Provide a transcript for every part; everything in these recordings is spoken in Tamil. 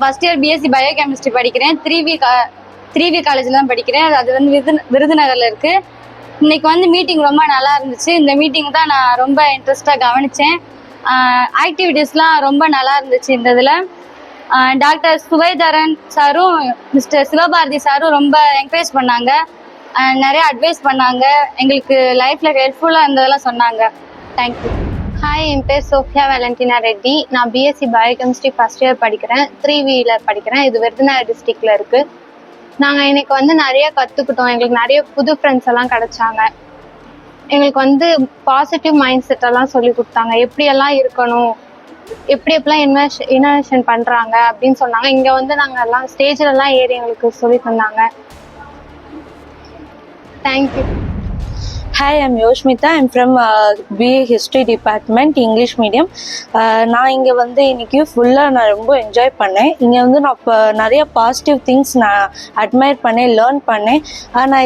ஃபர்ஸ்ட் இயர் பிஎஸ்சி பயோகெமிஸ்ட்ரி படிக்கிறேன். 3V காலேஜில் தான் படிக்கிறேன். அது வந்து விருதுநகரில் இருக்குது. இன்னைக்கு வந்து மீட்டிங் ரொம்ப நல்லா இருந்துச்சு. இந்த மீட்டிங் தான் நான் ரொம்ப இன்ட்ரெஸ்டாக கவனித்தேன். ஆக்டிவிட்டீஸ்லாம் ரொம்ப நல்லா இருந்துச்சு. இந்த இதில் டாக்டர் சுவைதரன் சாரும் மிஸ்டர் சிவபாரதி சாரும் ரொம்ப என்கரேஜ் பண்ணாங்க. நிறைய அட்வைஸ் பண்ணாங்க. எங்களுக்கு லைஃப்பில் ஹெல்ப்ஃபுல்லாக இருந்ததெல்லாம் சொன்னாங்க. தேங்க்யூ. ஹாய், என் பேர் சோஃபியா வேலண்டினா ரெட்டி. நான் பிஎஸ்சி பயோகெமிஸ்ட்ரி ஃபர்ஸ்ட் இயர் படிக்கிறேன். 3Vல படிக்கிறேன். இது விருதுநகர் டிஸ்ட்ரிக்ட்ல இருக்கு. நாங்கள் இன்னைக்கு வந்து நிறைய கற்றுக்கிட்டோம். எங்களுக்கு நிறைய புது ஃப்ரெண்ட்ஸ் எல்லாம் கிடைச்சாங்க. எங்களுக்கு வந்து பாசிட்டிவ் மைண்ட் செட் எல்லாம் சொல்லி கொடுத்தாங்க. எப்படியெல்லாம் இருக்கணும், எப்படியெல்லாம் இன்வெஷன் பண்ணுறாங்க அப்படின்னு சொன்னாங்க. இங்கே வந்து நாங்கள் எல்லாம் ஸ்டேஜ்லலாம் ஏறி எங்களுக்கு சொல்லி தந்தாங்க. Thank you. Hi, I'm Yoshmita. I'm from BA History Department, English Medium. நான் இங்கே வந்து இன்னைக்கு ஃபுல்லாக நான் ரொம்ப என்ஜாய் பண்ணேன். இங்கே வந்து நான் இப்போ நிறைய பாசிட்டிவ் திங்ஸ் நான் அட்மையர் பண்ணேன், லேர்ன் பண்ணேன். நான்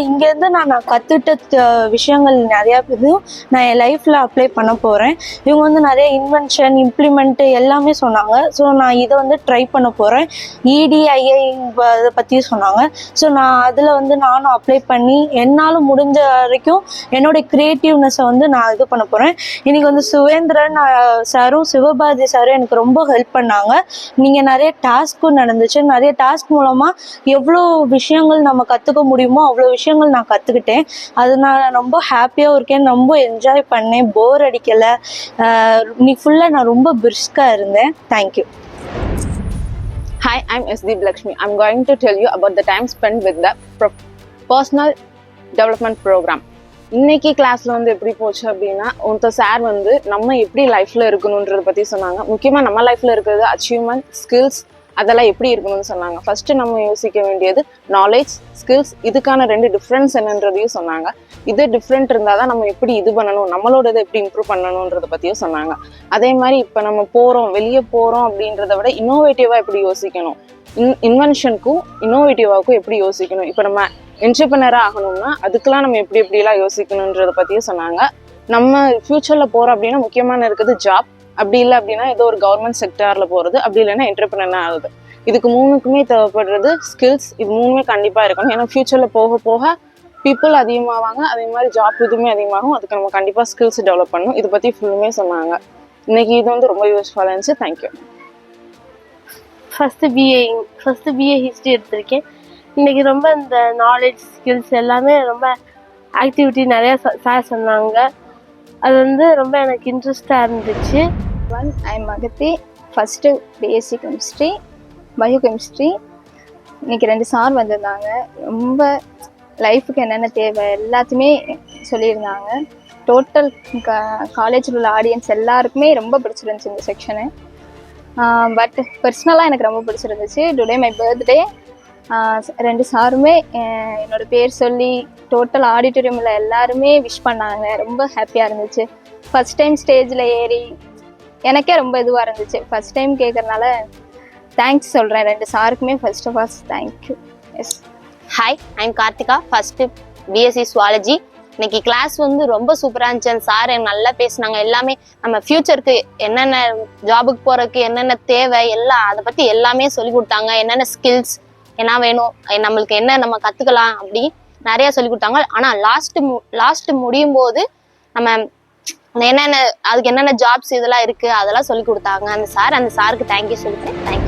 இங்கேருந்து நான் கற்றுக்கிட்ட விஷயங்கள் நிறையா இதுவும் நான் என் லைஃப்பில் அப்ளை பண்ண போகிறேன். இவங்க வந்து நிறைய இன்வென்ஷன், இம்ப்ளிமெண்ட்டு எல்லாமே சொன்னாங்க. ஸோ நான் இதை வந்து ட்ரை பண்ண போகிறேன். EDII இதை பற்றி சொன்னாங்க. ஸோ நான் அதில் வந்து நானும் அப்ளை பண்ணி என்னால் முடிஞ்ச வரைக்கும் என்னோட கிரியேட்டிவ்னஸை வந்து நான் இது பண்ண போகிறேன். இன்றைக்கி வந்து சுவேந்திரன் சாரும் சிவபாரதி சாரும் எனக்கு ரொம்ப ஹெல்ப் பண்ணாங்க. நீங்கள் நிறைய டாஸ்க்கும் நடந்துச்சு. நிறைய டாஸ்க் மூலமாக எவ்வளோ விஷயங்கள் நம்ம கற்றுக்க முடியுமோ அவ்வளோ விஷயங்கள் நான் கற்றுக்கிட்டேன். அது நான் ரொம்ப ஹாப்பியாகவும் இருக்கேன். ரொம்ப என்ஜாய் பண்ணேன். போர் அடிக்கலை. இன்னைக்கு ஃபுல்லாக நான் ரொம்ப பிரிஸ்காக இருந்தேன். Thank you. Hi, I'm SDB Lakshmi. I'm going to tell you about the time spent with the personal development program. இன்னைக்கு கிளாஸ்ல வந்து எப்படி போச்சு அப்படின்னா, சார் வந்து நம்ம எப்படி லைஃப்ல இருக்கணுன்றதை பத்தி சொன்னாங்க. முக்கியமா நம்ம லைஃப்ல இருக்கிறது அச்சீவ்மெண்ட், ஸ்கில்ஸ், அதெல்லாம் எப்படி இருக்கணும்னு சொன்னாங்க. ஃபர்ஸ்ட் நம்ம யோசிக்க வேண்டியது நாலேஜ், ஸ்கில்ஸ். இதுக்கான 2 டிஃப்ரென்ஸ் என்னன்றதையும் சொன்னாங்க. இது டிஃப்ரெண்ட் இருந்தால் தான் நம்ம எப்படி இது பண்ணணும், நம்மளோட இதை எப்படி இம்ப்ரூவ் பண்ணணுன்றத பற்றியும் சொன்னாங்க. அதே மாதிரி இப்போ நம்ம வெளியே போகிறோம் அப்படின்றத விட இன்னோவேட்டிவாக எப்படி யோசிக்கணும், இன்வென்ஷனுக்கும் இன்னோவேட்டிவாவுக்கும் எப்படி யோசிக்கணும். இப்போ நம்ம என்டர்பிரனராக ஆகணும்னா அதுக்கெல்லாம் நம்ம எப்படிலாம் யோசிக்கணுன்றதை பற்றியும் சொன்னாங்க. நம்ம ஃபியூச்சரில் போகிறோம் அப்படின்னா முக்கியமான இருக்குது ஜாப். அப்படி இல்லை அப்படின்னா ஏதோ ஒரு கவர்மெண்ட் செக்டாரில் போகிறது, அப்படி இல்லைன்னா என்டர்பிரனர் ஆகுது. இதுக்கு 3க்குமே தேவைப்படுறது ஸ்கில்ஸ். இது 3மே கண்டிப்பாக இருக்கணும். ஏன்னா ஃபியூச்சரில் போக போக பீப்புள் அதிகமாவாங்க, அதே மாதிரி ஜாப் இதுவுமே அதிகமாகும். அதுக்கு நம்ம கண்டிப்பாக ஸ்கில்ஸ் டெவலப் பண்ணணும். இதை பற்றி ஃபுல்லுமே சொன்னாங்க. இன்னைக்கு இது வந்து ரொம்ப யூஸ்ஃபுல்லாக இருந்துச்சு. தேங்க்யூ. ஃபஸ்ட்டு பிஏ ஹிஸ்ட்ரி எடுத்திருக்கேன். இன்றைக்கி ரொம்ப இந்த நாலேஜ், ஸ்கில்ஸ் எல்லாமே ரொம்ப ஆக்டிவிட்டி நிறையா சார் சொன்னாங்க. அது வந்து ரொம்ப எனக்கு இன்ட்ரெஸ்டாக இருந்துச்சு. I'm மகத்தி. First BSc chemistry, biochemistry. இன்றைக்கி 2 சார் வந்திருந்தாங்க. ரொம்ப லைஃபுக்கு என்னென்ன தேவை எல்லாத்தையுமே சொல்லியிருந்தாங்க. டோட்டல் காலேஜில் உள்ள ஆடியன்ஸ் எல்லாருக்குமே ரொம்ப பிடிச்சிருந்துச்சு இந்த செக்ஷனு. பட் பர்சனலாக எனக்கு ரொம்ப பிடிச்சிருந்துச்சு. Today my birthday. 2 சாருமே என்னோட பேர் சொல்லி டோட்டல் ஆடிட்டோரியமில் எல்லாருமே விஷ் பண்ணாங்க. ரொம்ப ஹாப்பியாக இருந்துச்சு. ஃபஸ்ட் டைம் ஸ்டேஜில் ஏறி எனக்கே ரொம்ப இதுவாக இருந்துச்சு. ஃபஸ்ட் டைம் கேட்குறதுனால தேங்க்ஸ் சொல்கிறேன் 2 சாருக்குமே. First of all thank you. Yes. Hi, I'm Karthika. First BSc zoology. இன்னைக்கு கிளாஸ் வந்து ரொம்ப சூப்பராக இருந்துச்சு. சார் நல்லா பேசினாங்க. எல்லாமே நம்ம ஃபியூச்சருக்கு என்னென்ன ஜாபுக்கு போகிறதுக்கு என்னென்ன தேவை எல்லாம் அதை பற்றி எல்லாமே சொல்லி கொடுத்தாங்க. என்னென்ன ஸ்கில்ஸ் என்ன வேணும், நம்மளுக்கு என்ன நம்ம கற்றுக்கலாம் அப்படி நிறையா சொல்லி கொடுத்தாங்க. ஆனால் லாஸ்ட்டு முடியும் போது நம்ம அதுக்கு என்னென்ன ஜாப்ஸ் இதெல்லாம் இருக்குது அதெல்லாம் சொல்லி கொடுத்தாங்க அந்த சாருக்கு தேங்க்யூ சொல்லிட்டு தேங்க்யூ.